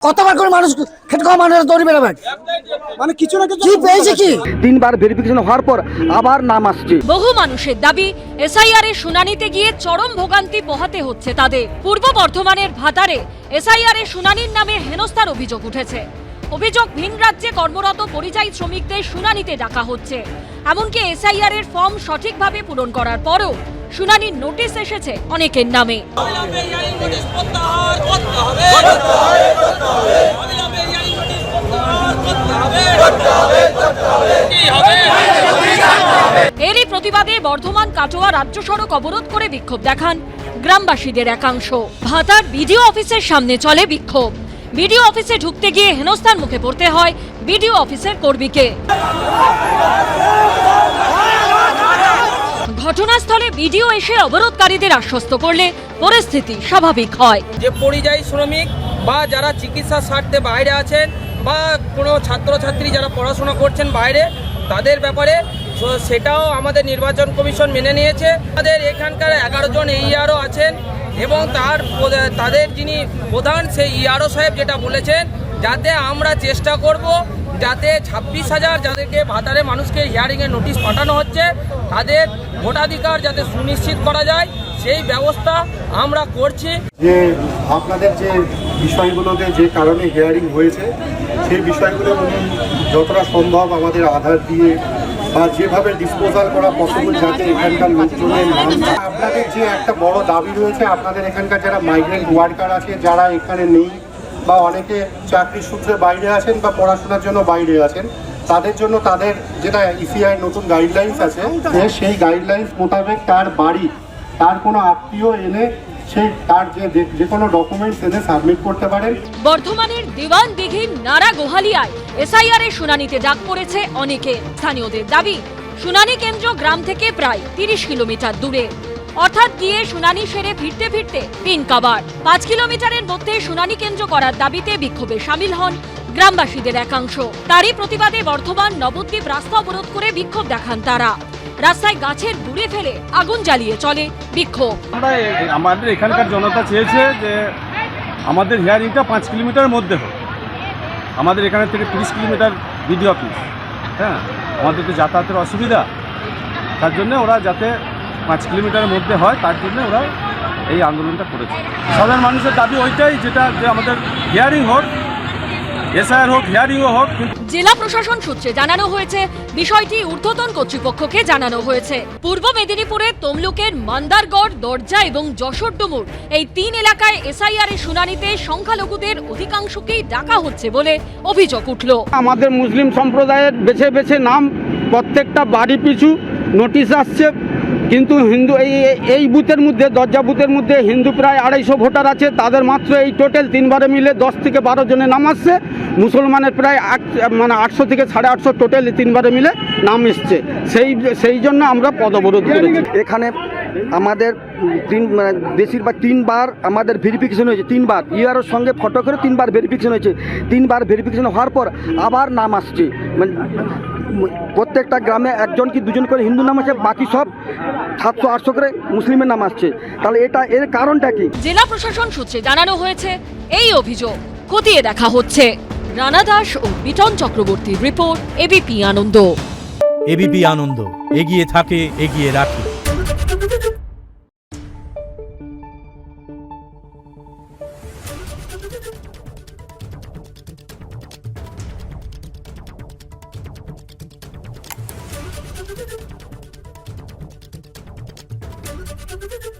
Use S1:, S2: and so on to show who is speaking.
S1: কতবার করে মানুষ খেতে খাওয়া মানুষ দৌড়ে বেড়াবেন, মানে কিছু না কিছু পেয়েছে কি।
S2: তিনবার ভেরিফিকেশন হওয়ার পর আবার নাম আসছে।
S3: বহু মানুষের দাবি এসআইআর এর শুনানিতে গিয়ে চরম ভোগান্তি পোহাতে হচ্ছে তাদের। পূর্ব বর্ধমানের ভাতারে এসআইআর এর শুনানির নামে হেনস্থার অভিযোগ উঠেছে। অভিযোগ, ভিন রাজ্যে কর্মরত পরিযায়ী শ্রমিকদের শুনানিতে ডাকা হচ্ছে। এমনকি এসআইআর এর ফর্ম সঠিকভাবে পূরণ করার পরও শুনানির নোটিশ এসেছে অনেকের নামে। এরই প্রতিবাদে বর্ধমান কাটোয়া রাজ্য সড়ক অবরোধ করে বিক্ষোভ দেখান গ্রামবাসীদের একাংশ। ভাতার বিডিও অফিসের সামনে চলে বিক্ষোভ। বিডিও অফিসে ঢুকতে গিয়ে হেনস্থার মুখে পড়তে হয় বিডিও অফিসের কর্মীকে। ঘটনাস্থলে বিডিও এসে অবরোধকারীদের আশ্বস্ত করলে পরিস্থিতি স্বাভাবিক হয়।
S4: যে পরিযায়ী শ্রমিক বা যারা চিকিৎসা স্বার্থে বাইরে আছেন বা কোনো ছাত্রছাত্রী যারা পড়াশোনা করছেন বাইরে, তাদের ব্যাপারে সেটাও আমাদের নির্বাচন কমিশন মেনে নিয়েছে। আমাদের এখানকার 11 জন ইআরও আছেন এবং তাদের যিনি প্রধান সেই ইআরও সাহেব যেটা বলেছেন, যাতে আমরা চেষ্টা করব যাতে 26,000 যাদেরকে ভাতারে মানুষকে হিয়ারিংয়ের নোটিশ পাঠানো হচ্ছে তাদের ভোটাধিকার যাতে সুনিশ্চিত করা যায় সেই ব্যবস্থা আমরা করছি।
S5: যে আপনাদের যে বিষয়গুলোতে যে কারণে হিয়ারিং হয়েছে সেই বিষয়গুলো যতটা সম্ভব আমাদের আধার দিয়ে বা যেভাবে ডিসপোজাল করা পসিবল যাতে এখানকার লোকজনের নাম। আপনাদের যে একটা বড় দাবি রয়েছে, আপনাদের এখানকার যারা মাইগ্রেন্ট ওয়ার্কার আছে যারা এখানে নেই বা অনেকে চাকরির সূত্রে বাইরে আছেন বা পড়াশোনার জন্য বাইরে আছেন, তাদের জন্য তাদের যেটা ইসিআই নতুন গাইডলাইন্স আছে সেই গাইডলাইন্স মোতাবেক তার বাড়ি তার কোনো আত্মীয় এনে সেই তার যে কোনো ডকুমেন্টস এনে সাবমিট করতে পারেন।
S3: বর্ধমানের দেওয়ান দিঘির নারা গোহালিয়ায় এসআইআর এর শুনানিতে ডাক পড়েছে অনেকে। স্থানীয়দের দাবি, শুনানি কেন্দ্র গ্রাম থেকে প্রায় 30 কিলোমিটার দূরে, অর্থাৎ গিয়ে শুনানি সেরে ফিরতে ফিরতে 3 কাবার। 5 কিলোমিটারের মধ্যে শুনানি কেন্দ্র করার দাবিতে বিক্ষোভে সামিল হন গ্রামবাসীদের একাংশ। তারই প্রতিবাদে বর্ধমান নবদ্বীপ রাস্তা অবরোধ করে বিক্ষোভ দেখান তারা। রাস্তায় গাছের গুঁড়ে ফেলে আগুন জ্বালিয়ে চলে বিক্ষোভ।
S6: আমাদের এখানকার জনতা চেয়েছে যে আমাদের হিয়ারিংটা 5 কিলোমিটারের মধ্যে হোক। আমাদের এখানে থেকে 30 কিলোমিটার বিডিও অফিস, হ্যাঁ, আমাদের তো যাতায়াতের অসুবিধা, তার জন্য ওরা যাতে 5 কিলোমিটারের মধ্যে হয় তার জন্য ওরা এই আন্দোলনটা করেছে। সাধারণ মানুষের দাবি ওইটাই, যেটা যে আমাদের হিয়ারিং হোক, এসআইআর হোক, হিয়ারিংও হোক।
S3: জেলা প্রশাসন সূত্রে জানানো হয়েছে বিষয়টি ঊর্ধ্বতন কর্তৃপক্ষকে জানানো হয়েছে। পূর্ব মেদিনীপুরের তমলুকের মান্দারগড়, দরজা এবং যশোর ডুমুর এই 3 এলাকায় এসআইআর এর শুনানিতে সংখ্যালঘুদের অধিকাংশকেই ডাকা হচ্ছে বলে অভিযোগ উঠল।
S7: আমাদের মুসলিম সম্প্রদায়ের বেছে বেছে নাম প্রত্যেকটা বাড়ি পিছু নোটিশ আসছে, কিন্তু হিন্দু এই বুথের মধ্যে, দরজা বুথের মধ্যে হিন্দু প্রায় 250 ভোটার আছে, তাদের মাত্র এই টোটাল 3 বারে মিলে 10 থেকে 12 জনের নাম আসছে। মুসলমানের প্রায় 800 থেকে 850 টোটাল 3 বারে মিলে নাম এসছে। সেই জন্য আমরা পদবরোধ করেছি।
S2: এখানে আমাদের বেশিরভাগ 3 বার আমাদের ভেরিফিকেশন হয়েছে। 3 বার ইআরওর সঙ্গে ফটো করে 3 বার ভেরিফিকেশন হয়েছে। 3 বার ভেরিফিকেশন হওয়ার পর আবার নাম আসছে। মানে প্রত্যেকটা গ্রামে 1জন কি 2জন করে হিন্দু নাম আছে, বাকি সব 700-800 করে মুসলিমের নাম আসছে। তাহলে এর কারণটা কি?
S3: জেলা প্রশাসন সূত্রে জানানো হয়েছে এই অভিযোগ খতিয়ে দেখা হচ্ছে। রানা দাস ও বিটন চক্রবর্তীর রিপোর্ট, এবিপি আনন্দ।
S8: এবিপি আনন্দ, এগিয়ে থাকে, এগিয়ে রাখে।
S9: Thank you.